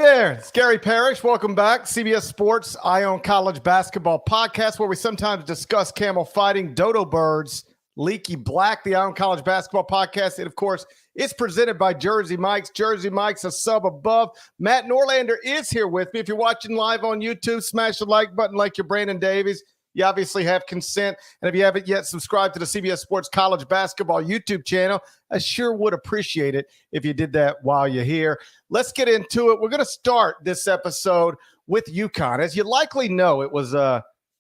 there, it's Gary Parrish. Welcome back. CBS Sports Ion College Basketball Podcast, where we sometimes discuss camel fighting, dodo birds, leaky black, the Ion College Basketball Podcast. And, of course, it's presented by Jersey Mike's. Jersey Mike's, a sub above. Matt Norlander is here with me. If you're watching live on YouTube, smash the like button like you're Brandon Davies. You obviously have consent. And if you haven't yet subscribed to the CBS Sports College Basketball YouTube channel, I sure would appreciate it if you did that while you're here. Let's get into it. We're going to start this episode with UConn. As you likely know, it was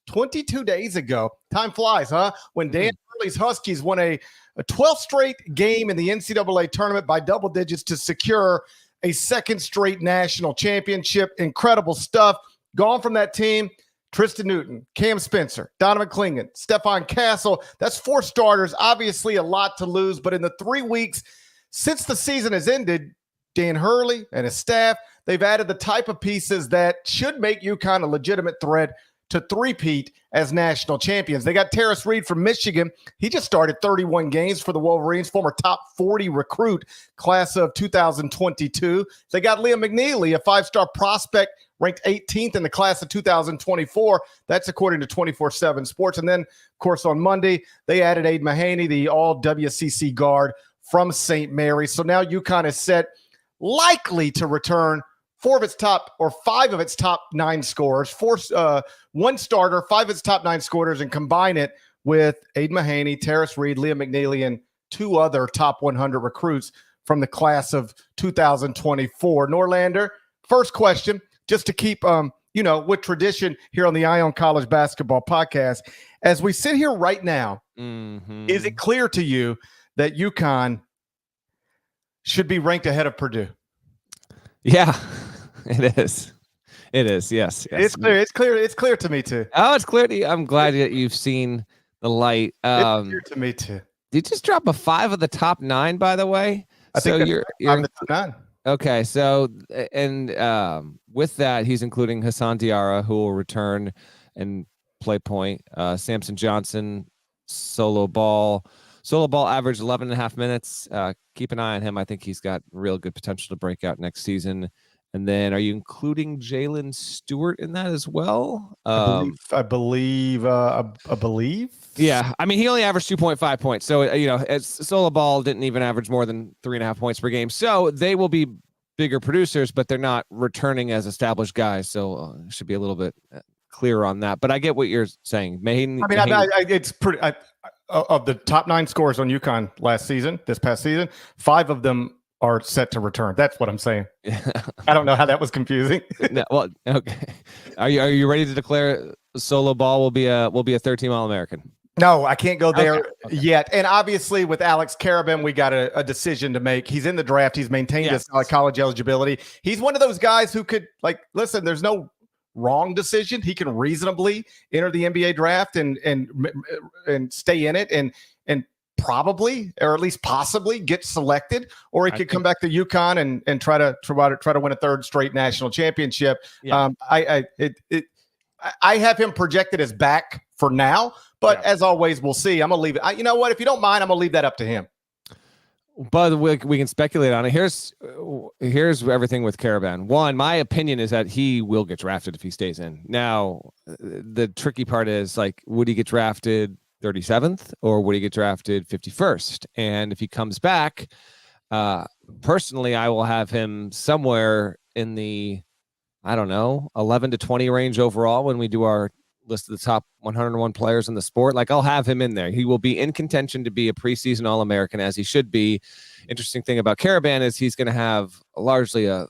22 days ago. Time flies, huh? When Dan Hurley's Huskies won a 12th straight game in the NCAA tournament by double digits to secure a second straight national championship. Incredible stuff. Gone from that team, Tristan Newton, Cam Spencer, Donovan Clingan, Stephon Castle. That's 4 starters. Obviously a lot to lose, but in the 3 weeks since the season has ended, Dan Hurley and his staff, they've added the type of pieces that should make UConn a legitimate threat to three-peat as national champions. They got Terrace Reed from Michigan. He just started 31 games for the Wolverines, former top 40 recruit, class of 2022. They got Liam McNeely, a 5-star prospect, ranked 18th in the class of 2024. That's according to 24/7 Sports. And then, of course, on Monday, they added Aid Mahaney, the all-WCC guard from St. Mary's. So now UConn is set likely to return 5 of its top 9 scorers, 1 starter, 5 of its top 9 scorers, and combine it with Aid Mahaney, Terrace Reed, Liam McNeely, and 2 other top 100 recruits from the class of 2024. Norlander, first question, just to keep, with tradition here on the Ion College Basketball Podcast. As we sit here right now, is it clear to you that UConn should be ranked ahead of Purdue? Yeah, it is. It is. Yes. It's clear. It's clear. It's clear to me too. Oh, it's clear to you. I'm glad that you've seen the light. It's clear to me too. Did you just drop a 5 of the top 9, by the way? I think you're of the top 9. Okay. So, and with that, he's including Hassan Diarra, who will return and play point. Samson Johnson, solo ball averaged 11.5 minutes. Keep an eye on him. I think he's got real good potential to break out next season. And then are you including Jalen Stewart in that as well? I believe. Yeah. I mean, he only averaged 2.5 points. So, solo ball didn't even average more than 3.5 points per game. So they will be bigger producers, but they're not returning as established guys. So should be a little bit clearer on that. But I get what you're saying. It's pretty. Of the top 9 scorers on UConn this past season, 5 of them are set to return. That's what I'm saying. I don't know how that was confusing. No, well, okay. Are you ready to declare solo ball will be a 13 All-American? No, I can't go there yet. And obviously with Alex Carabin, we got a decision to make. He's in the draft. He's maintained his college eligibility. He's one of those guys who could, listen, there's no wrong decision. He can reasonably enter the NBA draft and stay in it and probably, or at least possibly, get selected, or he could come back to UConn and try to win a 3rd straight national championship. Yeah. I have him projected as back for now, but as always, we'll see. I'm gonna leave it. You know what? If you don't mind, I'm gonna leave that up to him. But we can speculate on it. Here's everything with Carabin. One, my opinion is that he will get drafted if he stays in. Now, the tricky part is, would he get drafted 37th or would he get drafted 51st? And if he comes back, personally, I will have him somewhere in the, 11 to 20 range overall when we do our list of the top 101 players in the sport. I'll have him in there. He will be in contention to be a preseason All-American, as he should be. Interesting thing about Carabin is he's going to have largely a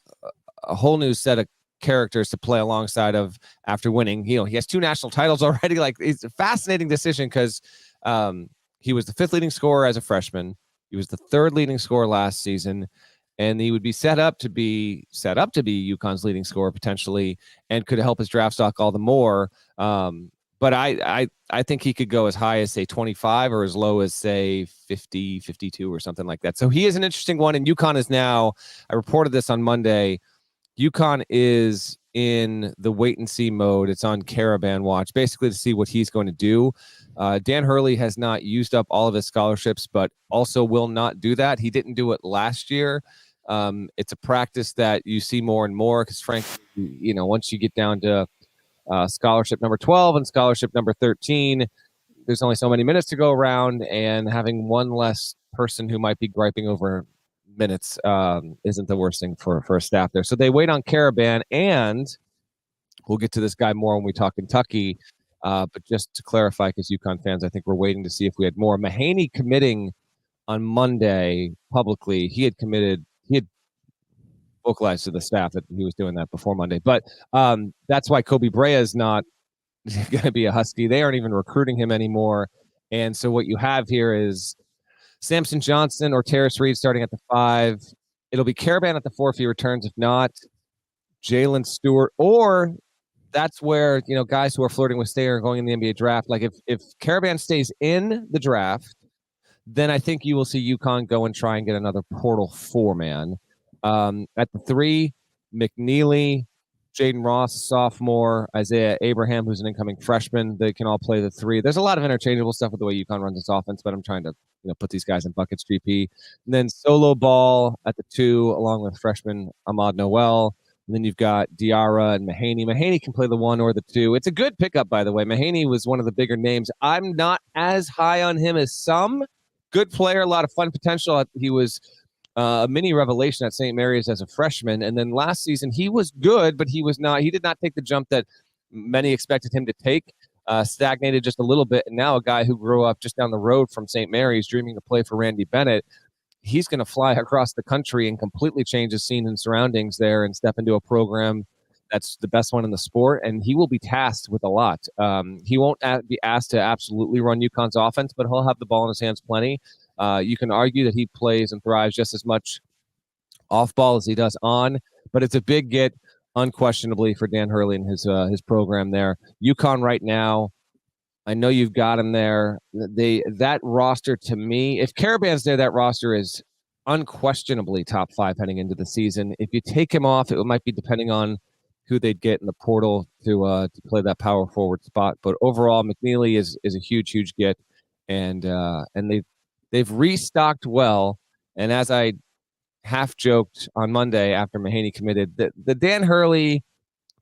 whole new set of characters to play alongside of after winning. He has 2 national titles already. It's a fascinating decision because he was the 5th leading scorer as a freshman. He was the 3rd leading scorer last season. And he would be set up to be UConn's leading scorer potentially, and could help his draft stock all the more. But I think he could go as high as, say, 25 or as low as, say, 50, 52 or something like that. So he is an interesting one. And UConn is now, I reported this on Monday, UConn is in the wait and see mode. It's on Carabin watch, basically to see what he's going to do. Dan Hurley has not used up all of his scholarships, but also will not do that. He didn't do it last year. It's a practice that you see more and more because, frankly, once you get down to scholarship number 12 and scholarship number 13, there's only so many minutes to go around, and having one less person who might be griping over minutes isn't the worst thing for a staff there. So they wait on Caravan, and we'll get to this guy more when we talk Kentucky. But just to clarify, because UConn fans, I think we're waiting to see if we had more. Mahaney committing on Monday publicly. He had vocalized to the staff that he was doing that before Monday. But that's why Kobe Brea is not going to be a Husky. They aren't even recruiting him anymore. And so what you have here is Samson Johnson or Terrace Reed starting at the 5. It'll be Caravan at the 4 if he returns. If not, Jalen Stewart, or that's where, guys who are flirting with staying or going in the NBA draft. Like if Caravan stays in the draft, then I think you will see UConn go and try and get another portal 4-man. At the 3, McNeely, Jaden Ross, sophomore, Isaiah Abraham, who's an incoming freshman. They can all play the 3. There's a lot of interchangeable stuff with the way UConn runs its offense, but I'm trying to put these guys in buckets, GP. And then Solo Ball at the 2, along with freshman Ahmad Noel. And then you've got Diarra and Mahaney. Mahaney can play the 1 or the 2. It's a good pickup, by the way. Mahaney was one of the bigger names. I'm not as high on him as some. Good player, a lot of fun potential. He was a mini revelation at St. Mary's as a freshman. And then last season, he was good, but he did not take the jump that many expected him to take. Stagnated just a little bit. And now a guy who grew up just down the road from St. Mary's, dreaming to play for Randy Bennett, he's going to fly across the country and completely change his scene and surroundings there and step into a program that's the best one in the sport. And he will be tasked with a lot. He won't be asked to absolutely run UConn's offense, but he'll have the ball in his hands plenty. You can argue that he plays and thrives just as much off ball as he does on, but it's a big get, unquestionably, for Dan Hurley and his program there. UConn right now, I know you've got him there. That roster, to me, if Caravan's there, that roster is unquestionably top 5 heading into the season. If you take him off, it might be depending on who they'd get in the portal to play that power forward spot. But overall, McNeely is a huge get, and they've restocked well. And as I half joked on Monday after Mahaney committed, the Dan Hurley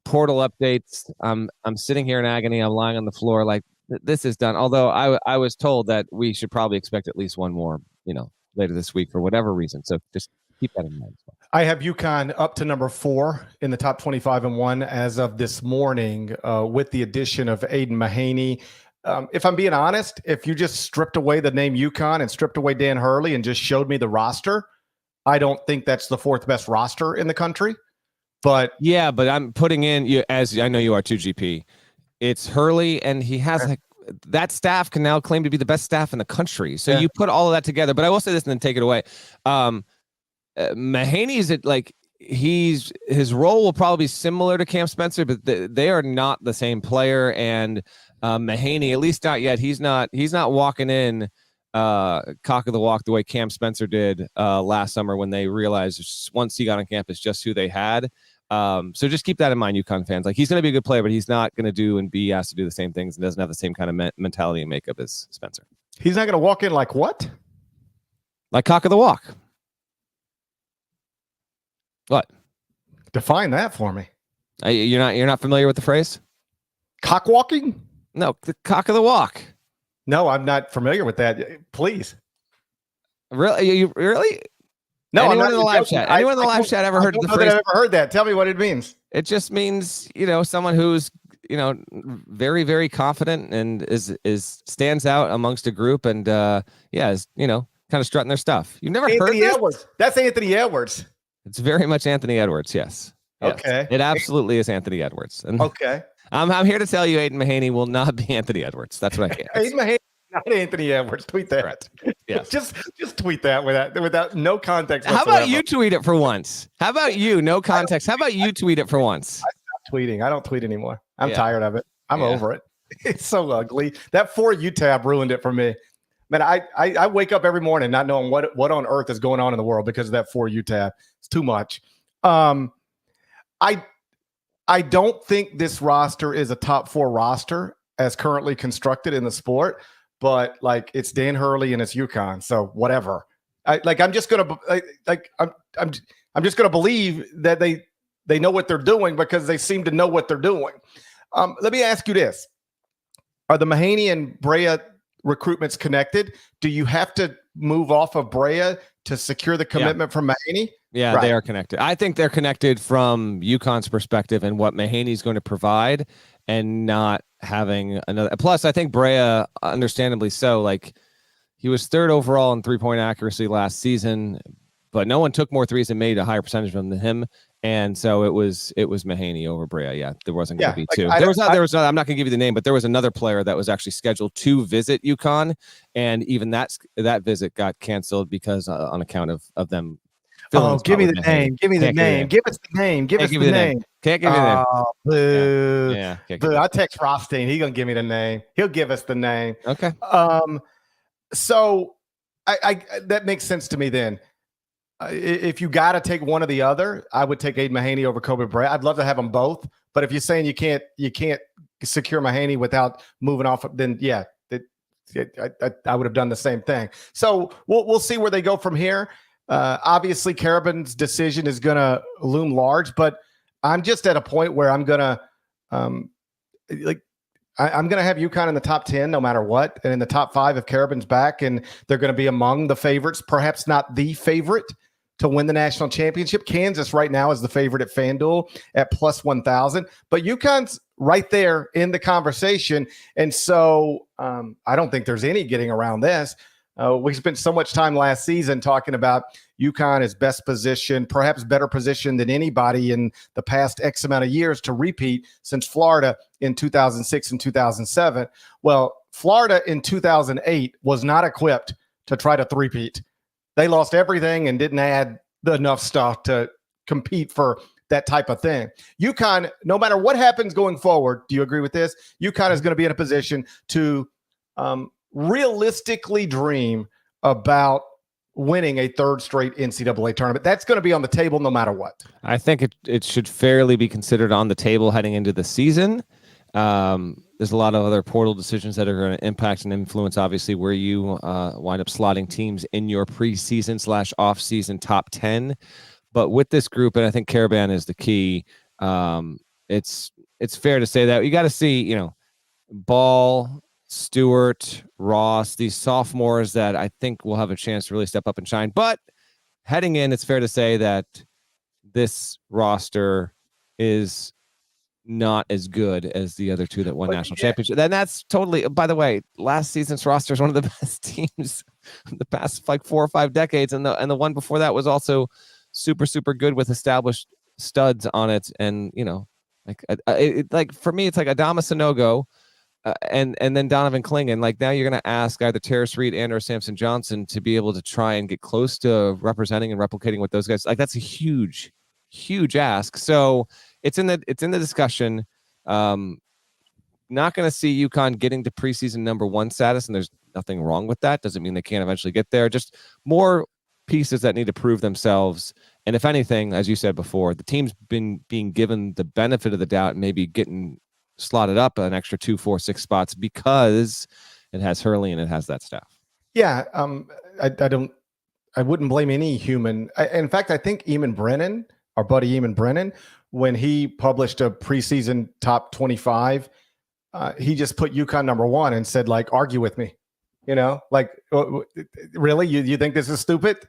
portal updates, I'm sitting here in agony. I'm lying on the floor like, this is done. Although I was told that we should probably expect at least one more, later this week for whatever reason. So just keep that in mind. I have UConn up to number 4 in the top 25 and 1 as of this morning, with the addition of Aiden Mahaney. If I'm being honest, if you just stripped away the name UConn and stripped away Dan Hurley and just showed me the roster, I don't think that's the 4th best roster in the country. But yeah, but I'm putting in you, as I know you are too, GP. It's Hurley, and he has that staff can now claim to be the best staff in the country. So you put all of that together. But I will say this and then take it away. Mahaney's his role will probably be similar to Cam Spencer, but they are not the same player. And Mahaney, at least not yet, he's not walking in cock of the walk the way Cam Spencer did last summer when they realized once he got on campus just who they had. So just keep that in mind, UConn fans. Like, he's going to be a good player, but he's not going to do and be asked to do the same things and doesn't have the same kind of mentality and makeup as Spencer. He's not going to walk in like what? Like cock of the walk. What? Define that for me. You're not familiar with the phrase? Cock walking? No, the cock of the walk. No, I'm not familiar with that. Please. Really? You really? No, anyone in the live chat? Anyone in the live chat ever heard the phrase? I've ever heard that. Tell me what it means. It just means, someone who's, very, very confident and is stands out amongst a group and is, kind of strutting their stuff. You've never heard this? Edwards. That's Anthony Edwards. It's very much Anthony Edwards. Yes. Okay. It absolutely is Anthony Edwards. And okay. I'm here to tell you, Aiden Mahaney will not be Anthony Edwards. That's what I can. Aiden Mahaney, not Anthony Edwards. Tweet that. Correct. Yes. just tweet that without no context whatsoever. How about you tweet it for once? How about you? No context. How about you tweet it for once? I stopped tweeting. I don't tweet anymore. I'm tired of it. I'm over it. It's so ugly. That For You tab ruined it for me. Man, I wake up every morning not knowing what on earth is going on in the world because of that For You tab. It's too much. I don't think this roster is a top 4 roster as currently constructed in the sport, but like, it's Dan Hurley and it's UConn. So whatever. I'm just gonna I'm just gonna believe that they know what they're doing because they seem to know what they're doing. Let me ask you this: are the Mahaney and Brea recruitments connected? Do you have to move off of Brea to secure the commitment from Mahaney? Yeah, They are connected. I think they're connected from UConn's perspective and what Mahaney's going to provide, and not having another. Plus, I think Brea, understandably so, like he was third overall in 3-point accuracy last season, but no one took more threes and made a higher percentage of them than him. And so it was Mahaney over Brea. Yeah, there wasn't going to be two. I'm not going to give you the name, but there was another player that was actually scheduled to visit UConn, and even that visit got canceled because on account of them. Give me the name. Give me the name. Give us the name. Give us the name. Can't give you the name. Oh, boo. Yeah. Boo. I text Rothstein. He's gonna give me the name. He'll give us the name. Okay. So I that makes sense to me then. If you got to take one or the other, I would take Aiden Mahaney over Kobe Brea. I'd love to have them both, but if you're saying you can't secure Mahaney without moving off, then yeah, I would have done the same thing. So we'll see where they go from here. Obviously, Carabin's decision is going to loom large, but I'm just at a point where I'm going to I'm going to have UConn in the top 10 no matter what, and in the top 5 if Carabin's back, and they're going to be among the favorites, perhaps not the favorite to win the national championship. Kansas right now is the favorite at FanDuel at plus 1,000, but UConn's right there in the conversation, and so I don't think there's any getting around this. We spent so much time last season talking about UConn is best positioned, perhaps better positioned than anybody in the past X amount of years to repeat since Florida in 2006 and 2007. Well, Florida in 2008 was not equipped to try to three-peat. They lost everything and didn't add enough stuff to compete for that type of thing. UConn, no matter what happens going forward, do you agree with this? UConn is going to be in a position to realistically dream about winning a third straight NCAA tournament. That's going to be on the table no matter what. I think it should fairly be considered on the table heading into the season. There's a lot of other portal decisions that are going to impact and influence, obviously, where you wind up slotting teams in your preseason / off-season top 10. But with this group, and I think Carabin is the key, it's fair to say that you got to see, Ball, Stewart, Ross, these sophomores that I think will have a chance to really step up and shine. But heading in, it's fair to say that this roster is not as good as the other two that won national championship. And that's totally, by the way, last season's roster is one of the best teams in the past 4 or 5 decades. And the one before that was also super, super good with established studs on it. And, for me, it's like Adama Sanogo, and then Donovan Clingan. Like, now you're going to ask either Terrace Reed and or Samson Johnson to be able to try and get close to representing and replicating what those guys, like, that's a huge ask. So it's in the discussion. Not going to see UConn getting to preseason number 1 status, and there's nothing wrong with that. Doesn't mean they can't eventually get there. Just more pieces that need to prove themselves. And if anything, as you said before, the team's been being given the benefit of the doubt, maybe getting slotted up an extra 2, 4, 6 spots because it has Hurley and it has that staff. Yeah. I wouldn't blame any human. In fact, I think Eamon Brennan, our buddy Eamon Brennan, when he published a preseason top 25, he just put UConn number 1 and said, like, argue with me, really? You think this is stupid?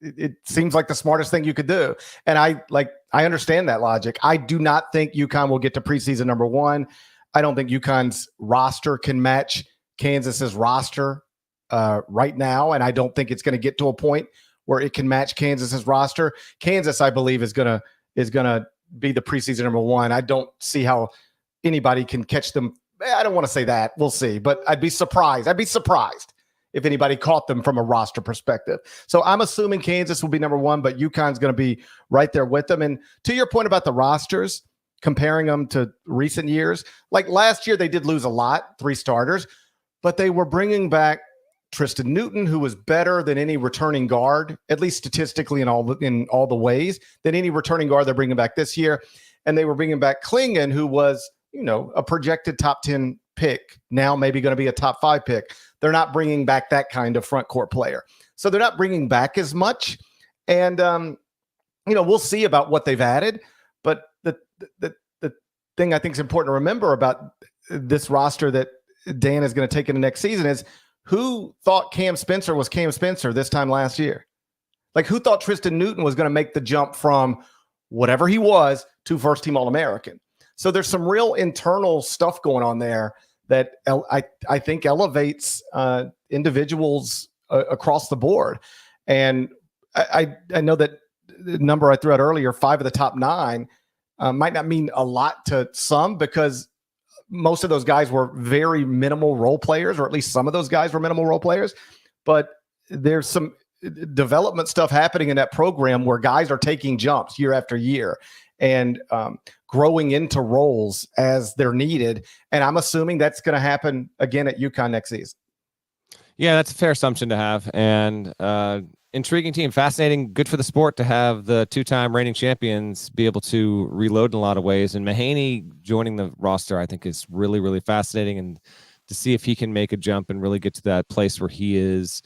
It seems like the smartest thing you could do. And I understand that logic. I do not think UConn will get to preseason number 1. I don't think UConn's roster can match Kansas's roster right now. And I don't think it's going to get to a point where it can match Kansas's roster. Kansas, I believe, is gonna be the preseason number 1. I don't see how anybody can catch them. I don't want to say that. We'll see. But I'd be surprised. If anybody caught them from a roster perspective. So I'm assuming Kansas will be number 1, but UConn's going to be right there with them. And to your point about the rosters, comparing them to recent years, like last year, they did lose a lot, 3 starters, but they were bringing back Tristan Newton, who was better than any returning guard, at least statistically in all the ways, than any returning guard they're bringing back this year. And they were bringing back Clingan, who was, a projected top 10 pick, now maybe going to be a top 5 pick. they're not bringing back that kind of front court player. So they're not bringing back as much. And, we'll see about what they've added. But the thing I think is important to remember about this roster that Dan is going to take into next season is, who thought Cam Spencer was Cam Spencer this time last year? Like, who thought Tristan Newton was going to make the jump from whatever he was to first team All-American? So there's some real internal stuff going on there that I think elevates individuals across the board. And I know that the number I threw out earlier, 5 of the top 9, might not mean a lot to some, because most of those guys were very minimal role players, or at least some of those guys were minimal role players. But there's some development stuff happening in that program where guys are taking jumps year after year and growing into roles as they're needed. And I'm assuming that's going to happen again at UConn next season. Yeah, that's a fair assumption to have. And intriguing team, fascinating, good for the sport to have the 2-time reigning champions be able to reload in a lot of ways. And Mahaney joining the roster, I think, is really, really fascinating. And to see if he can make a jump and really get to that place where he is,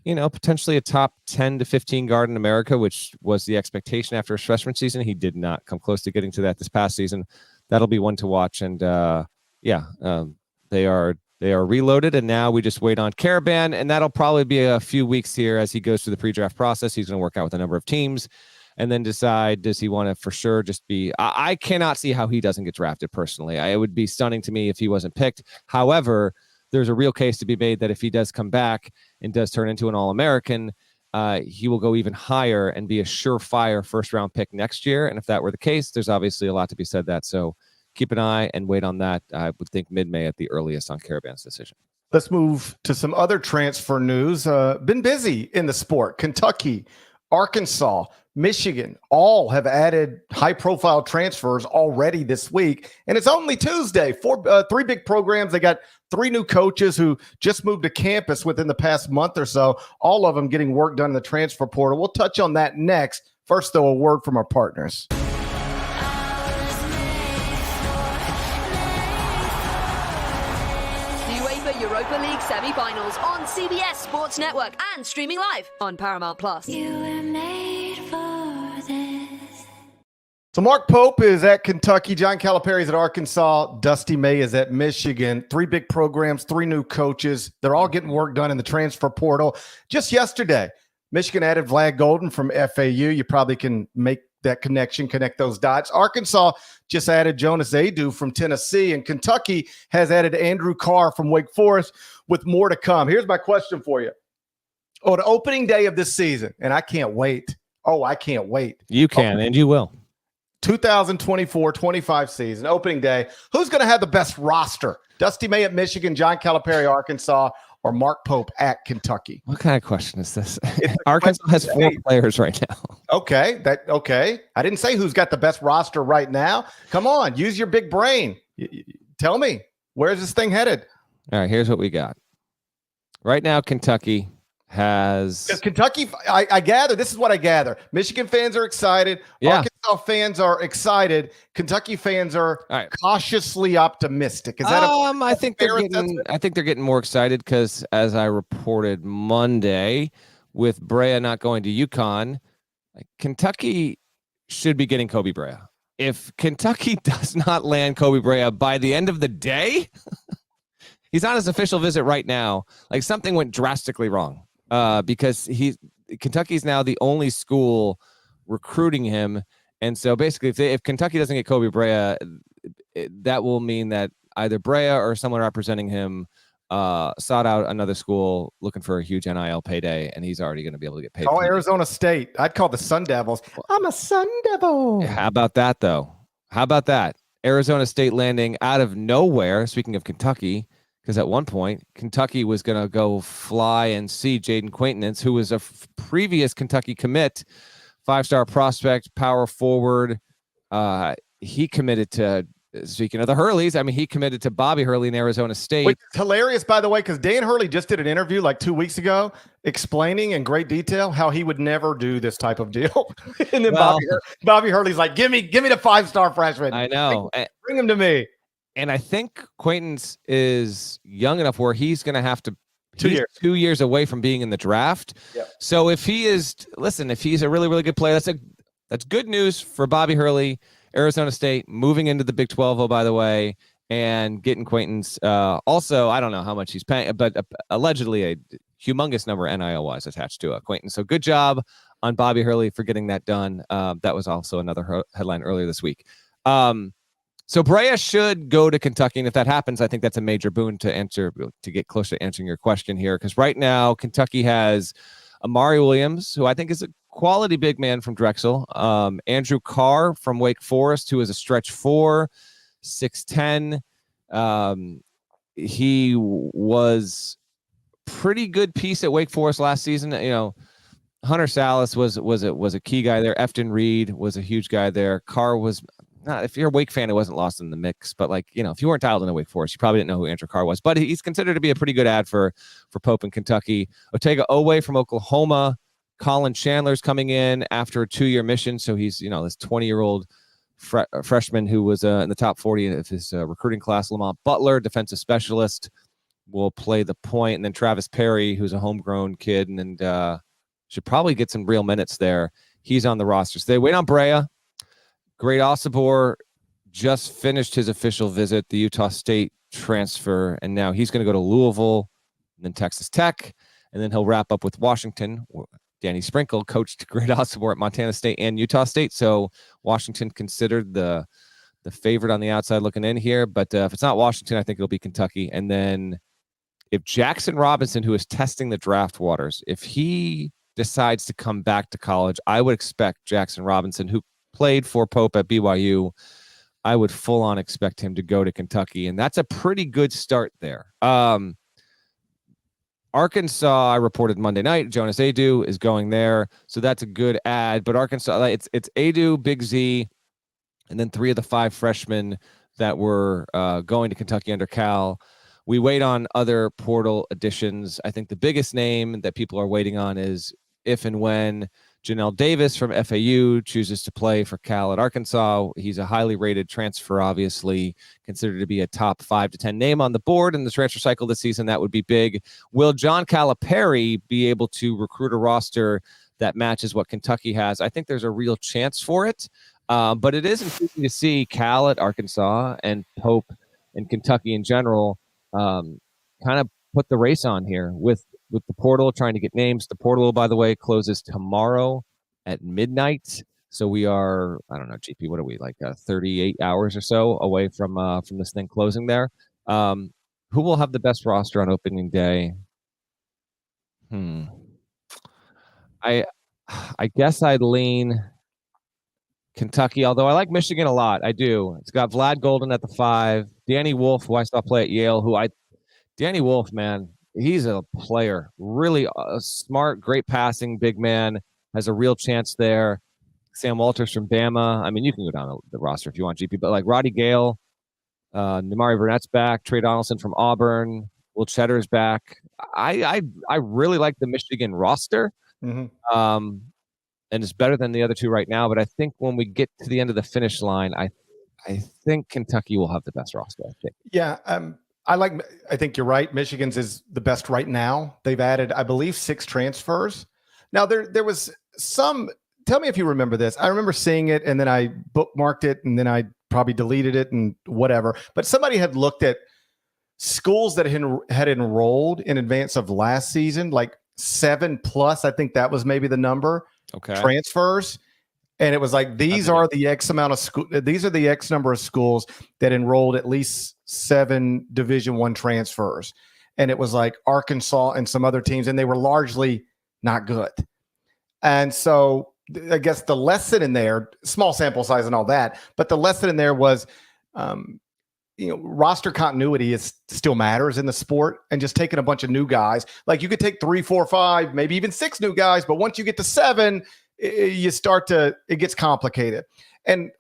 potentially a top 10 to 15 guard in America, which was the expectation after his freshman season. He did not come close to getting to that this past season. That'll be one to watch. And they are reloaded, and now we just wait on Caravan, and that'll probably be a few weeks here as he goes through the pre-draft process. He's going to work out with a number of teams and then decide, does he want to for sure just be – I cannot see how he doesn't get drafted personally. It would be stunning to me if he wasn't picked. However, there's a real case to be made that if he does come back and does turn into an All-American, he will go even higher and be a surefire first-round pick next year. And if that were the case, there's obviously a lot to be said that. So keep an eye and wait on that. I would think mid-May at the earliest on Caravan's decision. Let's move to some other transfer news. Been busy in the sport. Kentucky, Arkansas, Michigan, all have added high-profile transfers already this week. And it's only Tuesday. 3 big programs. They got 3 new coaches who just moved to campus within the past month or so, all of them getting work done in the transfer portal. We'll touch on that next. First, though, a word from our partners. Europa League semi-finals on CBS Sports Network and streaming live on Paramount+. You were made for this. So Mark Pope is at Kentucky, John Calipari is at Arkansas, Dusty May is at Michigan. 3 big programs, 3 new coaches. They're all getting work done in the transfer portal. Just yesterday, Michigan added Vlad Golden from FAU. You probably can make that connection, connect those dots. Arkansas just added Jonas Adu from Tennessee, and Kentucky has added Andrew Carr from Wake Forest, with more to come. Here's my question for you. On opening day of this season, and I can't wait. Oh, I can't wait. You can, and you will. 2024-25 season, opening day. Who's going to have the best roster? Dusty May at Michigan, John Calipari, Arkansas, or Mark Pope at Kentucky? What kind of question is this? Arkansas has 4 players right now. Okay. I didn't say who's got the best roster right now. Come on, use your big brain. Tell me, where's this thing headed? All right, here's what we got. Right now, Kentucky has... Kentucky, I gather, this is what I gather. Michigan fans are excited. Yeah. Arkansas fans are excited. Kentucky fans are cautiously optimistic. Is that I think they're getting more excited because, as I reported Monday, with Brea not going to UConn, Kentucky should be getting Kobe Brea. If Kentucky does not land Kobe Brea by the end of the day, he's on his official visit right now. Like, something went drastically wrong. Because Kentucky's now the only school recruiting him. And so basically, if Kentucky doesn't get Kobe Brea, that will mean that either Brea or someone representing him sought out another school looking for a huge NIL payday, and he's already going to be able to get paid. Call Arizona State. I'd call the Sun Devils. I'm a Sun Devil. How about that, though? How about that? Arizona State landing out of nowhere, speaking of Kentucky, because at one point, Kentucky was going to go fly and see Jaden Quaintance, who was a previous Kentucky commit, 5-star prospect, power forward. He committed to, speaking of the Hurleys, he committed to Bobby Hurley in Arizona State. Which is hilarious, by the way, because Dan Hurley just did an interview like 2 weeks ago explaining in great detail how he would never do this type of deal. And then Bobby Hurley's like, give me the 5-star freshman. I know. Bring him to me. And I think Quaintance is young enough where he's going to have to He's 2 years away from being in the draft. Yep. So if he's a really, really good player, that's good news for Bobby Hurley, Arizona State, moving into the Big 12, oh, by the way, and getting Quaintance. Also, I don't know how much he's paying, but allegedly a humongous number NIL-wise attached to Quaintance. So good job on Bobby Hurley for getting that done. That was also another headline earlier this week. So Brea should go to Kentucky, and if that happens, I think that's a major boon to get closer to answering your question here, because right now Kentucky has Amari Williams, who I think is a quality big man from Drexel, Andrew Carr from Wake Forest, who is a stretch 4, 6'10". He was pretty good piece at Wake Forest last season. Hunter Salas was a key guy there. Efton Reed was a huge guy there. Carr was not, if you're a Wake fan, it wasn't lost in the mix, but if you weren't dialed into Wake Forest, you probably didn't know who Andrew Carr was, but he's considered to be a pretty good ad for Pope in Kentucky. Otega Owe from Oklahoma. Colin Chandler's coming in after a 2-year mission. So he's, this 20-year-old freshman who was in the top 40 of his recruiting class. Lamont Butler, defensive specialist, will play the point. And then Travis Perry, who's a homegrown kid and should probably get some real minutes there. He's on the roster. So they wait on Brea. Great Osibor just finished his official visit, the Utah State transfer, and now he's going to go to Louisville and then Texas Tech, and then he'll wrap up with Washington. Danny Sprinkle coached Great Osibor at Montana State and Utah State, so Washington considered the favorite on the outside looking in here, but if it's not Washington, I think it'll be Kentucky. And then if Jackson Robinson, who is testing the draft waters, if he decides to come back to college, I would expect Jackson Robinson, who played for Pope at BYU, I would full on expect him to go to Kentucky. And that's a pretty good start there. Arkansas, I reported Monday night, Jonas Adu is going there. So that's a good ad, but Arkansas, it's Adu, Big Z, and then 3 of the 5 freshmen that were going to Kentucky under Cal. We wait on other portal additions. I think the biggest name that people are waiting on is if and when Janelle Davis from FAU chooses to play for Cal at Arkansas. He's a highly rated transfer, obviously considered to be a top 5 to 10 name on the board in the transfer cycle this season. That would be big. Will John Calipari be able to recruit a roster that matches what Kentucky has? I think there's a real chance for it. But it is intriguing to see Cal at Arkansas and Pope and Kentucky in general kind of put the race on here with the portal, trying to get names. The portal, by the way, closes tomorrow at midnight. So we are, I don't know, GP, what are we, 38 hours or so away from this thing closing there. Who will have the best roster on opening day? I guess I'd lean Kentucky, although I like Michigan a lot. I do. It's got Vlad Golden at the 5, Danny Wolf, who I saw play at Yale, Danny Wolf, man, he's a player, really smart, great passing, big man, has a real chance there. Sam Walters from Bama. I mean, you can go down the roster if you want, GP, but Roddy Gale, Nimari Burnett's back, Trey Donaldson from Auburn, Will Cheddar's back. I really like the Michigan roster. Mm-hmm. And it's better than the other 2 right now, but I think when we get to the end of the finish line, I think Kentucky will have the best roster, I think. Yeah, I think you're right. Michigan's is the best right now. They've added, I believe, 6 transfers. Now there was some, tell me if you remember this. I remember seeing it and then I bookmarked it and then I probably deleted it and whatever. But somebody had looked at schools that had enrolled in advance of last season, 7+, I think that was maybe the number. Okay. Transfers. And it was these are the X amount of these are the X number of schools that enrolled at least 7 Division I transfers. And it was Arkansas and some other teams, and they were largely not good. And so I guess the lesson in there, small sample size and all that, but the lesson in there was, roster continuity still matters in the sport, and just taking a bunch of new guys. You could take 3, 4, 5, maybe even 6 new guys, but once you get to 7, it gets complicated. And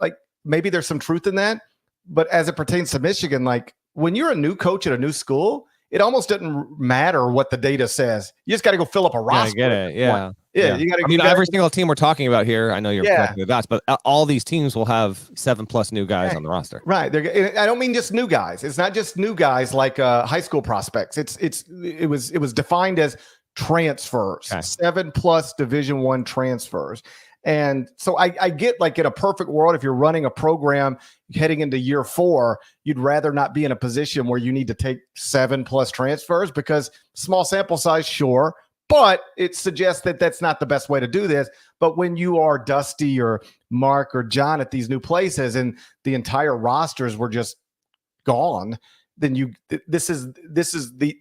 maybe there's some truth in that, but as it pertains to Michigan, when you're a new coach at a new school, it almost doesn't matter what the data says. You just got to go fill up a roster. I get it. Yeah. Yeah. You got to. I mean, every single team we're talking about here, I know you're connecting the dots, but all these teams will have 7+ new guys on the roster. Right. I don't mean just new guys. It's not just new guys like high school prospects. It was defined as transfers, 7+ Division I transfers. And so I get, like, in a perfect world, if you're running a program heading into year 4, you'd rather not be in a position where you need to take 7+ transfers, because small sample size, sure, but it suggests that that's not the best way to do this. But when you are Dusty or Mark or John at these new places and the entire rosters were just gone, then this is the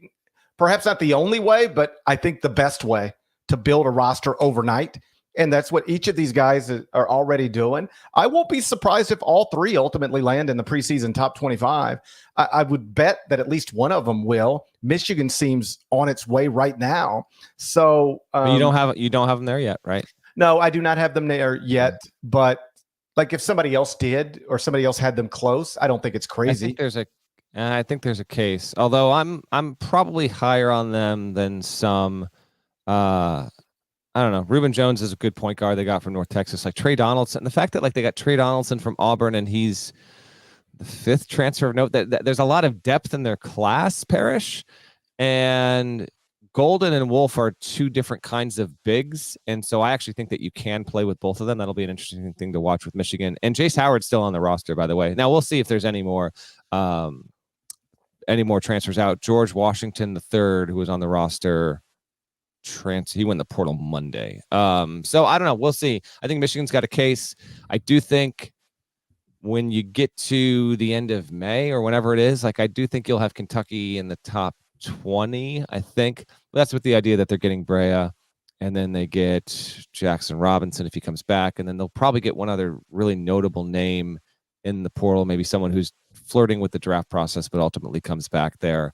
perhaps not the only way, but I think the best way to build a roster overnight. And that's what each of these guys are already doing. I won't be surprised if all 3 ultimately land in the preseason top 25. I would bet that at least one of them will. Michigan seems on its way right now. So you don't have them there yet, right? No, I do not have them there yet. But like, if somebody else did, or somebody else had them close, I don't think it's crazy. I think there's a case. Although I'm probably higher on them than some. I don't know. Reuben Jones is a good point guard they got from North Texas. Like Trey Donaldson, the fact that, like, they got Trey Donaldson from Auburn and he's the 5th transfer of note, that there's a lot of depth in their class, Parrish. And Golden and Wolf are 2 different kinds of bigs. And so I actually think that you can play with both of them. That'll be an interesting thing to watch with Michigan. And Jace Howard's still on the roster, by the way. Now we'll see if there's any more transfers out. George Washington III, who was on the roster, he went the portal Monday. So I don't know. We'll see. I think Michigan's got a case. I do think when you get to the end of May or whenever it is, like, I do think you'll have Kentucky in the top 20, I think. But that's with the idea that they're getting Brea, and then they get Jackson Robinson if he comes back, and then they'll probably get one other really notable name in the portal, maybe someone who's flirting with the draft process but ultimately comes back there.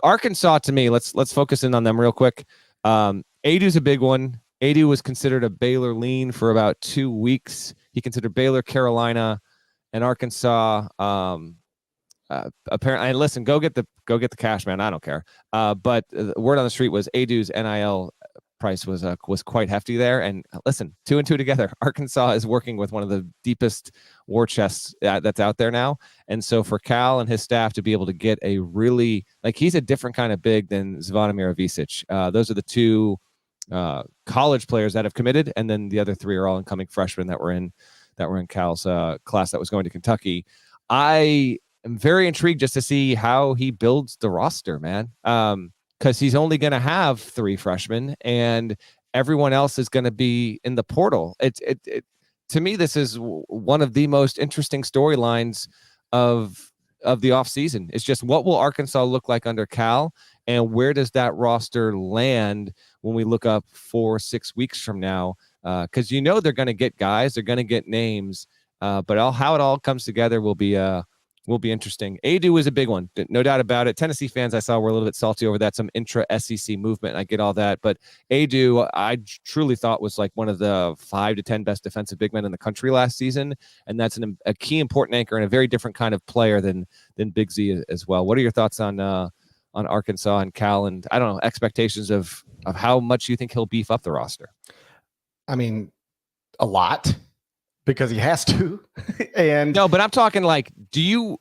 Arkansas, to me, let's focus in on them real quick. Adu's a big one. Adu was considered a Baylor lean for about 2 weeks. He considered Baylor, Carolina, and Arkansas. Apparently, and listen, go get the cash, man. I don't care. But the word on the street was Adu's NIL price was quite hefty there. And listen, 2 and 2 together, Arkansas is working with one of the deepest war chests that's out there now. And so for Cal and his staff to be able to get a really, like, he's a different kind of big than Zvonimir Ivisic. Those are the 2 college players that have committed, and then the other 3 are all incoming freshmen that were in Cal's class that was going to Kentucky. I am very intrigued just to see how he builds the roster, man. Because he's only going to have 3 freshmen, and everyone else is going to be in the portal. To me, this is one of the most interesting storylines of the offseason. It's just, what will Arkansas look like under Cal, and where does that roster land when we look up 4-6 weeks from now? Because they're going to get guys, they're going to get names, but how it all comes together will be interesting. Adu is a big one, no doubt about it. Tennessee fans I saw were a little bit salty over that, some intra-SEC movement. I get all that, but Adu, I truly thought was like one of the 5 to 10 best defensive big men in the country last season, and that's a key important anchor and a very different kind of player than Big Z as well. What are your thoughts on Arkansas and Cal, and I don't know, expectations of how much you think he'll beef up the roster? I mean, a lot. Because he has to. And no, but I'm talking, like, do you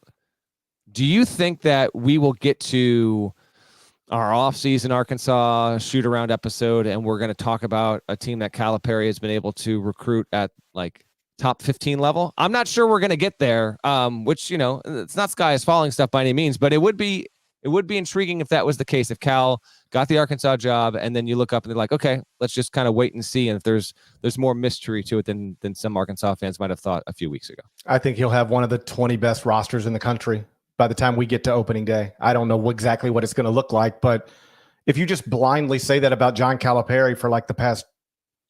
think that we will get to our offseason Arkansas shoot around episode and we're going to talk about a team that Calipari has been able to recruit at, like, top 15 level? I'm not sure we're going to get there, which, it's not sky is falling stuff by any means, but it would be intriguing if that was the case, if Cal got the Arkansas job and then you look up and they're like, okay, let's just kind of wait and see. And if there's more mystery to it than some Arkansas fans might have thought a few weeks ago. I think he'll have one of the 20 best rosters in the country by the time we get to opening day. I don't know exactly what it's going to look like, but if you just blindly say that about John Calipari for like the past,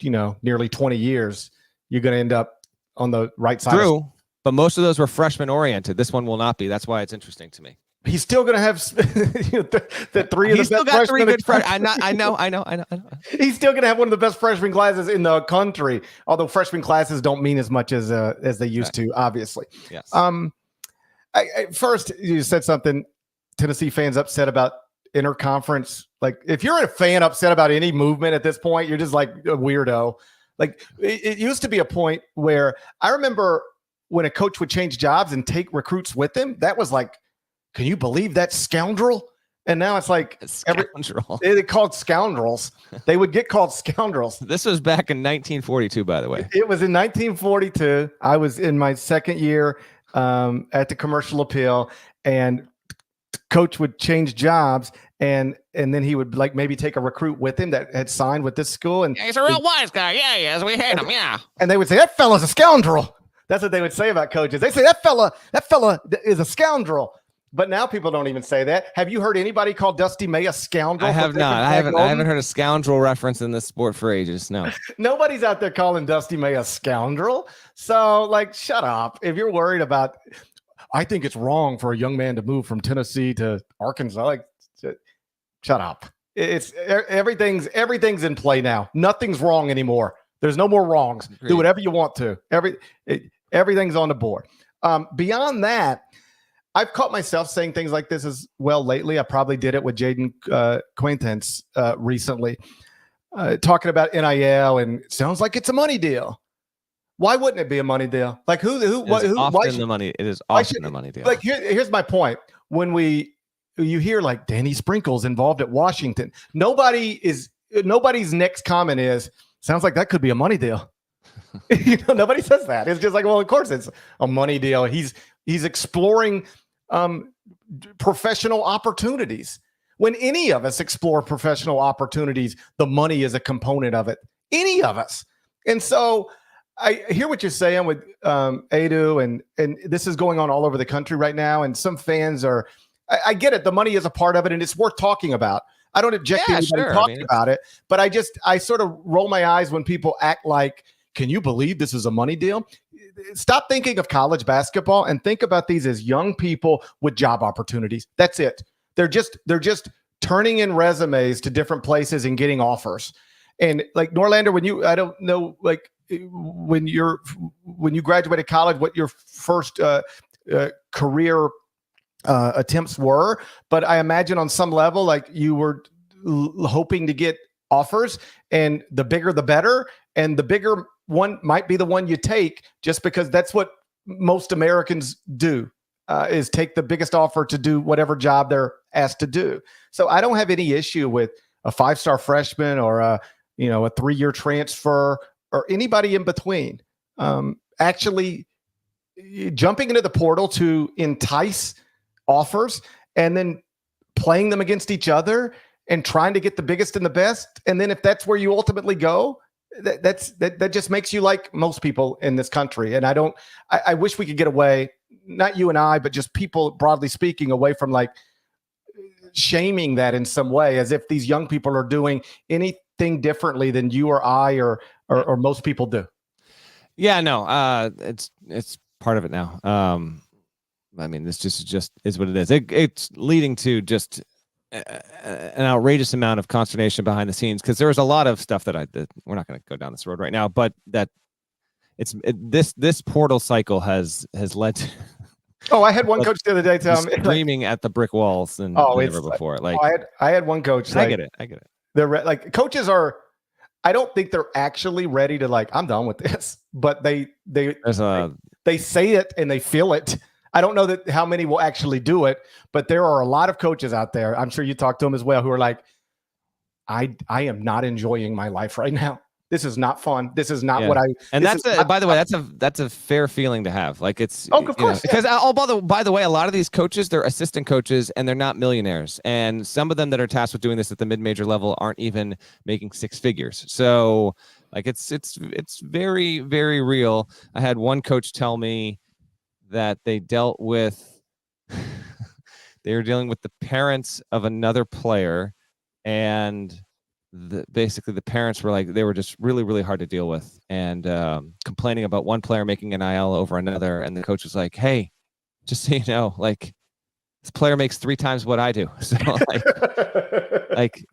nearly 20 years, you're going to end up on the right side. True, but most of those were freshman oriented. This one will not be. That's why it's interesting to me. He's still going to have the 3 of the best freshmen. 3 good freshmen. I know. He's still going to have one of the best freshman classes in the country, although freshman classes don't mean as much as they used to, obviously. Yes. First, you said something Tennessee fans upset about interconference. Like, if you're a fan upset about any movement at this point, you're just like a weirdo. Like, it used to be a point where I remember when a coach would change jobs and take recruits with him, that was like, can you believe that scoundrel? And now it's like they called scoundrels. They would get called scoundrels. This was back in 1942, by the way. It was in 1942. I was in my second year at the Commercial Appeal, and coach would change jobs, and then he would like maybe take a recruit with him that had signed with this school. And he's a real wise guy. Yeah, he is. We hate him. Yeah. And they would say, that fella's a scoundrel. That's what they would say about coaches. They say that fella is a scoundrel. But now people don't even say that. Have you heard anybody call Dusty May a scoundrel? I have not. I haven't heard a scoundrel reference in this sport for ages. No. Nobody's out there calling Dusty May a scoundrel. So, like, shut up. If you're worried about, I think it's wrong for a young man to move from Tennessee to Arkansas. Like, shut up. It's everything's in play now. Nothing's wrong anymore. There's no more wrongs. Agreed. Do whatever you want to. Everything's on the board. Beyond that, I've caught myself saying things like this as well lately. I probably did it with Jaden Quaintance recently, talking about NIL, and it sounds like it's a money deal. Why wouldn't it be a money deal? Like who? Often the money. It is often a money deal. Like here's my point. When you hear like Danny Sprinkle's involved at Washington, nobody's next comment is sounds like that could be a money deal. Nobody says that. It's just like, well, of course it's a money deal. He's exploring professional opportunities. When any of us explore professional opportunities, the money is a component of it. Any of us. And so I hear what you're saying with Adu, and this is going on all over the country right now. And some fans are, I get it. The money is a part of it, and it's worth talking about. I don't object to anybody talking about it, but I sort of roll my eyes when people act like, can you believe this is a money deal? Stop thinking of college basketball and think about these as young people with job opportunities. That's it. They're just turning in resumes to different places and getting offers. And like Norlander, when you graduated college, what your first career attempts were, but I imagine on some level, like you were hoping to get offers, and the bigger the better, and the bigger one might be the one you take, just because that's what most Americans do, is take the biggest offer to do whatever job they're asked to do. So I don't have any issue with a 5-star freshman or a 3-year transfer or anybody in between. Actually jumping into the portal to entice offers and then playing them against each other and trying to get the biggest and the best. And then if that's where you ultimately go, that just makes you like most people in this country. And I wish we could get away, not you and I, but just people broadly speaking, away from like shaming that in some way, as if these young people are doing anything differently than you or I or most people do. Yeah, no, it's part of it now. I mean, this just is what it is. It's leading to just an outrageous amount of consternation behind the scenes, because there was a lot of stuff that we're not going to go down this road right now, but that this portal cycle has led to. Oh, I had one coach the other day tell me screaming at the brick walls and never before. Like I had one coach. I get it. They're like, coaches are. I don't think they're actually ready to like, I'm done with this, but they say it and they feel it. I don't know that how many will actually do it, but there are a lot of coaches out there, I'm sure you talk to them as well, who are like, I am not enjoying my life right now. This is not fun. This is not what I. And by the way, that's a fair feeling to have. Like it's of course, because by the way, a lot of these coaches, they're assistant coaches and they're not millionaires, and some of them that are tasked with doing this at the mid-major level aren't even making 6 figures. So like it's very, very real. I had one coach tell me that they were dealing with the parents of another player, and basically the parents were like, they were just really, really hard to deal with, and complaining about one player making an IL over another. And the coach was like, hey, just so you know, like this player makes 3 times what I do. So like,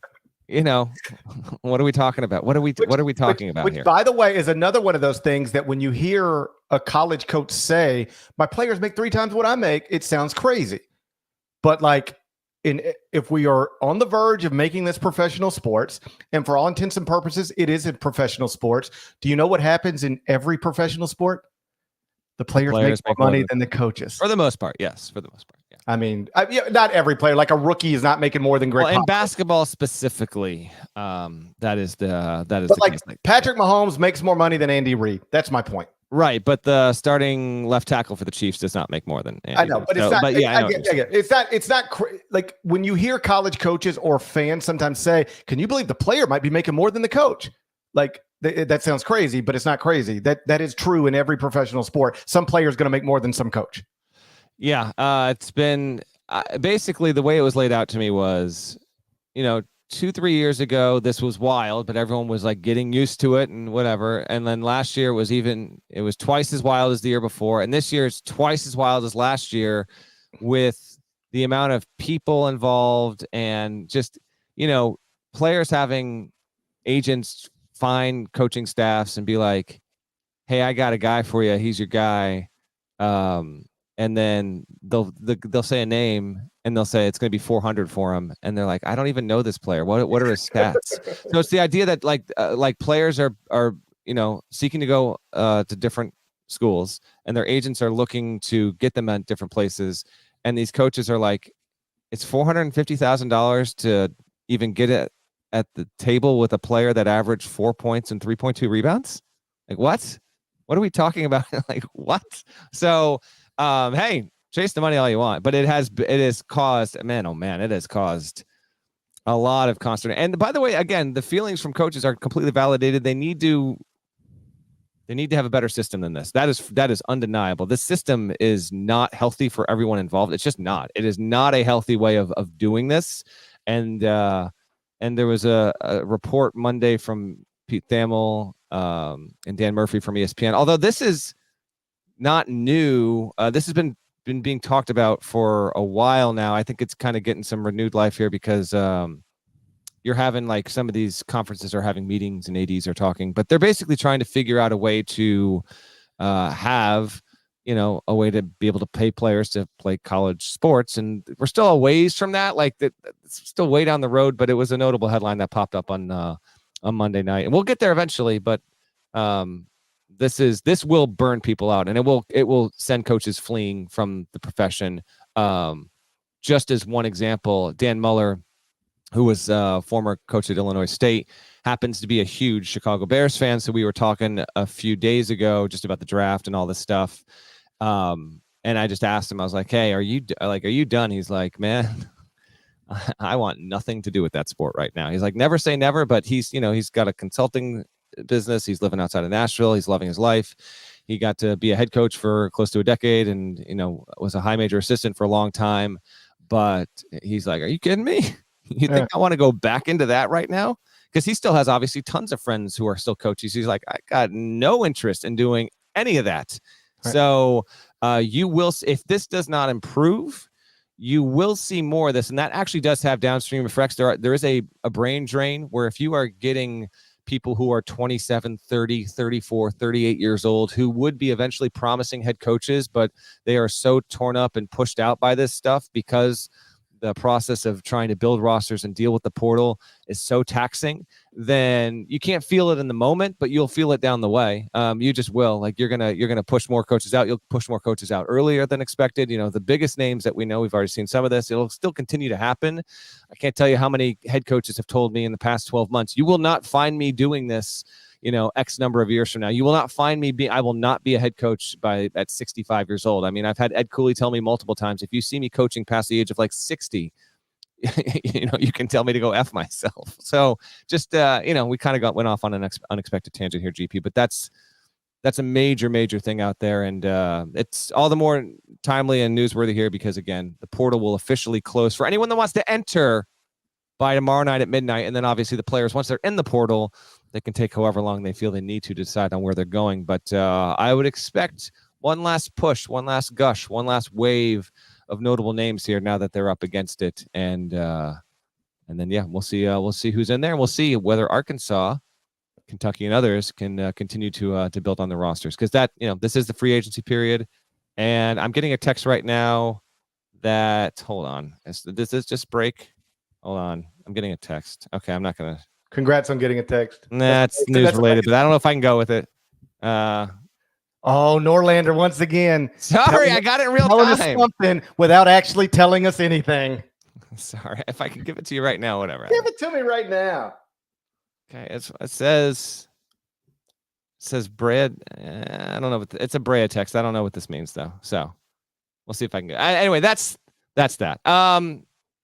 what are we talking about? What are we talking about here? By the way, is another one of those things that when you hear a college coach say, my players make 3 times what I make, it sounds crazy. But like, if we are on the verge of making this professional sports, and for all intents and purposes, it is in professional sports. Do you know what happens in every professional sport? The players make more money than the coaches. For the most part, yes. For the most part, yeah. I mean, not every player. Like a rookie is not making more than Greg. Well, in basketball specifically, that is the case. Patrick Mahomes makes more money than Andy Reid. That's my point. Right, but the starting left tackle for the Chiefs does not make more than Andy I know, but it's not. But yeah, I get. It's not like when you hear college coaches or fans sometimes say, "Can you believe the player might be making more than the coach?" Like that sounds crazy, but it's not crazy. That is true in every professional sport. Some player is going to make more than some coach. Yeah, it's been basically the way it was laid out to me was, 2-3 years ago, this was wild, but everyone was like getting used to it and whatever. And then last year it was twice as wild as the year before. And this year it's twice as wild as last year with the amount of people involved and just, players having agents find coaching staffs and be like, hey, I got a guy for you. He's your guy. And then they'll say a name and they'll say it's going to be 400 for him. And they're like, I don't even know this player. What are his stats? So it's the idea that like players are seeking to go to different schools and their agents are looking to get them at different places. And these coaches are like, it's $450,000 to even get it at the table with a player that averaged 4 points and 3.2 rebounds. Like what are we talking about? Like what? So, hey, chase the money all you want, but it has caused, it has caused a lot of consternation. And by the way, again, the feelings from coaches are completely validated. They need to have a better system than this. That is undeniable. This system is not healthy for everyone involved. It's just not. It is not a healthy way of doing this. And there was a report Monday from Pete Thamel and Dan Murphy from ESPN. Although this is not new. This has been being talked about for a while now. I think it's kind of getting some renewed life here because you're having like some of these conferences are having meetings and ADs are talking, but they're basically trying to figure out a way to have, a way to be able to pay players to play college sports. And we're still a ways from that. Like it's still way down the road, but it was a notable headline that popped up on Monday night, and we'll get there eventually. But this will burn people out, and it will send coaches fleeing from the profession. Just as one example, Dan Muller, who was former coach at Illinois State, happens to be a huge Chicago Bears fan. So we were talking a few days ago just about the draft and all this stuff. And I just asked him, I was like, hey, are you done? He's like, man, I want nothing to do with that sport right now. He's like, never say never, but he's got a consulting business. He's living outside of Nashville. He's loving his life. He got to be a head coach for close to a decade and, was a high major assistant for a long time. But he's like, are you kidding me? You think I want to go back into that right now? Because he still has obviously tons of friends who are still coaches. He's like, I got no interest in doing any of that. Right. So you will, if this does not improve, you will see more of this. And that actually does have downstream effects. There is a brain drain where if you are getting people who are 27, 30, 34, 38 years old who would be eventually promising head coaches, but they are so torn up and pushed out by this stuff because the process of trying to build rosters and deal with the portal is so taxing, then you can't feel it in the moment, but you'll feel it down the way. You just will. Like you're gonna push more coaches out. You'll push more coaches out earlier than expected. The biggest names that we know, we've already seen some of this. It'll still continue to happen. I can't tell you how many head coaches have told me in the past 12 months, you will not find me doing this X number of years from now. You will not find me I will not be a head coach at 65 years old. I mean, I've had Ed Cooley tell me multiple times, if you see me coaching past the age of like 60, you can tell me to go F myself. So just, we kind of went off on an unexpected tangent here, GP, but that's a major, major thing out there. And it's all the more timely and newsworthy here because, again, the portal will officially close for anyone that wants to enter by tomorrow night at midnight. And then obviously the players, once they're in the portal, they can take however long they feel they need to decide on where they're going. But I would expect one last push, one last gush, one last wave of notable names here now that they're up against it. And then, we'll see who's in there. And we'll see whether Arkansas, Kentucky, and others can continue to build on the rosters. Because this is the free agency period. And I'm getting a text right now that, hold on. Does this just break? Hold on. I'm getting a text. Okay, I'm not going to. Congrats on getting a text. That's news related, but I don't know if I can go with it. Norlander once again. Sorry, I got it in real telling us time. something without actually telling us anything. Sorry, if I can give it to you right now, whatever. Give it to me right now. Okay, it says bread. I don't know. It's a Brea text. I don't know what this means though. So we'll see if I can get. Anyway, that's that.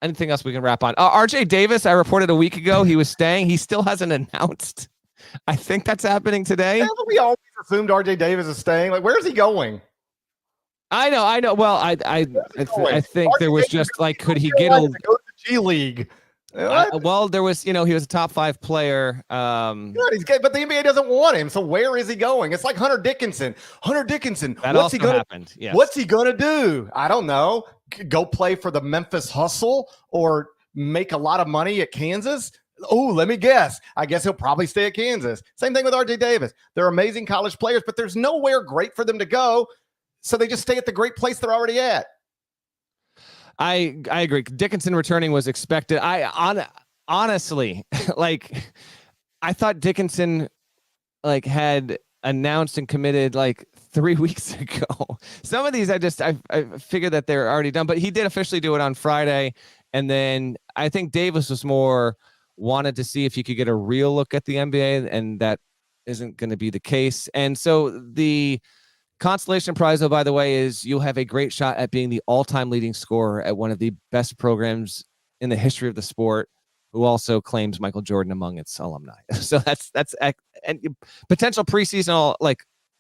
Anything else we can wrap on? RJ Davis, I reported a week ago he was staying. He still hasn't announced. I think that's happening today. Haven't we always assumed RJ Davis is staying? Like, where's he going? I know. Well, I think there was just like, could he get go to the G League? Well, there was, he was a top 5 player. He's good, but the NBA doesn't want him. So where is he going? It's like Hunter Dickinson. What's he gonna? Yes. What's he gonna do? I don't know. Go play for the Memphis Hustle or make a lot of money at Kansas? Oh, let me guess. I guess he'll probably stay at Kansas. Same thing with RJ Davis. They're amazing college players, but there's nowhere great for them to go. So they just stay at the great place they're already at. I agree. Dickinson returning was expected. Honestly, like, I thought Dickinson had announced and committed 3 weeks ago. Some of these I figured that they're already done, but he did officially do it on Friday. And then I think Davis was more wanted to see if he could get a real look at the NBA, and that isn't going to be the case. And so the consolation prize, though, by the way, is you'll have a great shot at being the all-time leading scorer at one of the best programs in the history of the sport, who also claims Michael Jordan among its alumni. So that's and potential preseason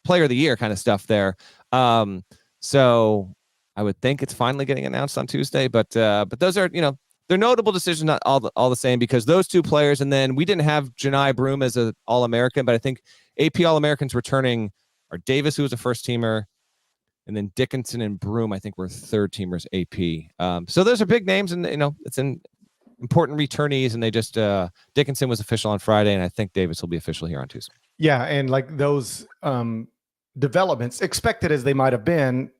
player of the year kind of stuff there. So I would think it's finally getting announced on Tuesday, but those are, they're notable decisions, not all the same, because those two players, and then we didn't have Janai Broome as an All-American, but I think AP All-Americans returning are Davis, who was a first-teamer, and then Dickinson and Broome, I think, were third-teamers AP. So those are big names, and, it's an important returnees, and they just Dickinson was official on Friday, and I think Davis will be official here on Tuesday. Yeah, and those developments, expected as they might have been,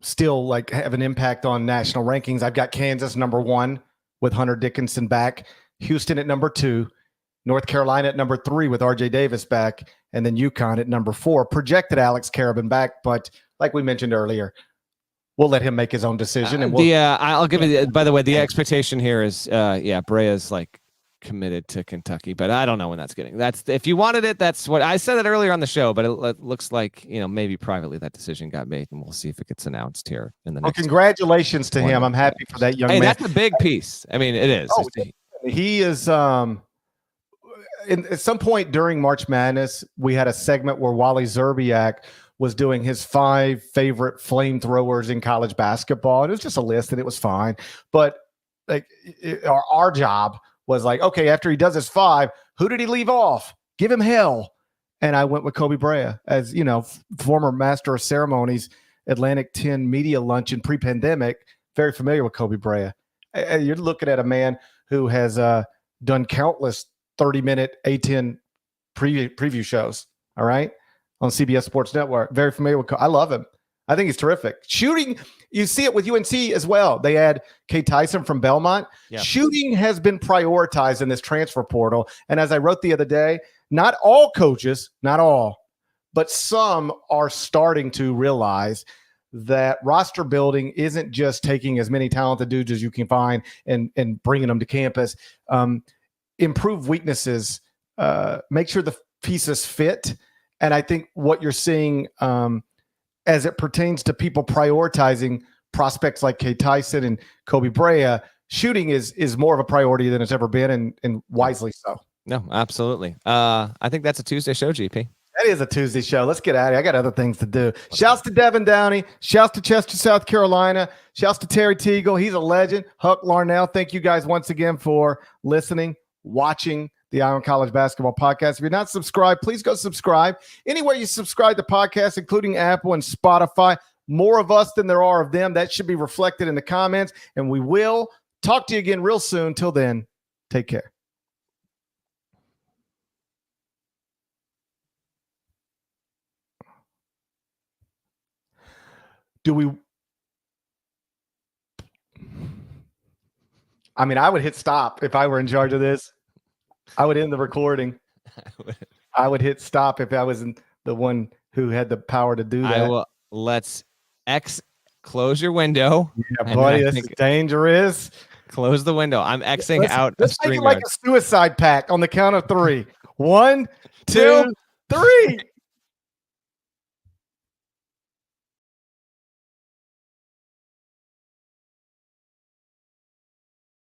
still have an impact on national rankings. I've got Kansas number 1 with Hunter Dickinson back, Houston at number 2, North Carolina at number 3 with RJ Davis back, and then UConn at number 4. Projected Alex Karabin back, but like we mentioned earlier, we'll let him make his own decision. And I'll give you. By the way, the expectation here is, Brea's committed to Kentucky, but I don't know when that's getting. That's if you wanted it. That's what I said it earlier on the show, but it looks like maybe privately that decision got made, and we'll see if it gets announced here in the next. Well, congratulations to him. I'm happy for that young man. That's a big piece. I mean, it is. He is. At some point during March Madness, we had a segment where Wally Zerbiak was doing his 5 favorite flamethrowers in college basketball. And it was just a list, and it was fine. But our job was okay, after he does his 5, who did he leave off? Give him hell. And I went with Kobe Brea, as former master of ceremonies, Atlantic 10 media luncheon pre-pandemic. Very familiar with Kobe Brea. You're looking at a man who has done countless 30-minute A10 preview shows, all right, on CBS Sports Network. Very familiar with I love him. I think he's terrific. Shooting, you see it with UNC as well. They had Kate Tyson from Belmont. Yeah. Shooting has been prioritized in this transfer portal. And as I wrote the other day, not all coaches, not all, but some are starting to realize that roster building isn't just taking as many talented dudes as you can find and bringing them to campus. Improve weaknesses, make sure the pieces fit. And I think what you're seeing as it pertains to people prioritizing prospects like Kate Tyson and Kobe Brea, shooting is more of a priority than it's ever been, and wisely so. No, absolutely. I think that's a Tuesday show, GP. That is a Tuesday show. Let's get out of here. I got other things to do. Shouts to Devin Downey. Shouts to Chester, South Carolina. Shouts to Terry Teagle. He's a legend. Huck Larnell. Thank you guys once again for listening, watching the Ion College Basketball Podcast. If you're not subscribed, please go subscribe. Anywhere you subscribe to podcasts, including Apple and Spotify, more of us than there are of them. That should be reflected in the comments, and we will talk to you again real soon. Till then, take care. Do we I mean, I would hit stop if I were in charge of this. I would end the recording. I would hit stop if I was the one who had the power to do that. Let's close your window. Yeah, buddy, this is dangerous. Close the window. I'm Xing out. Let's make it like a suicide pact on the count of 3. 1, 2, 3.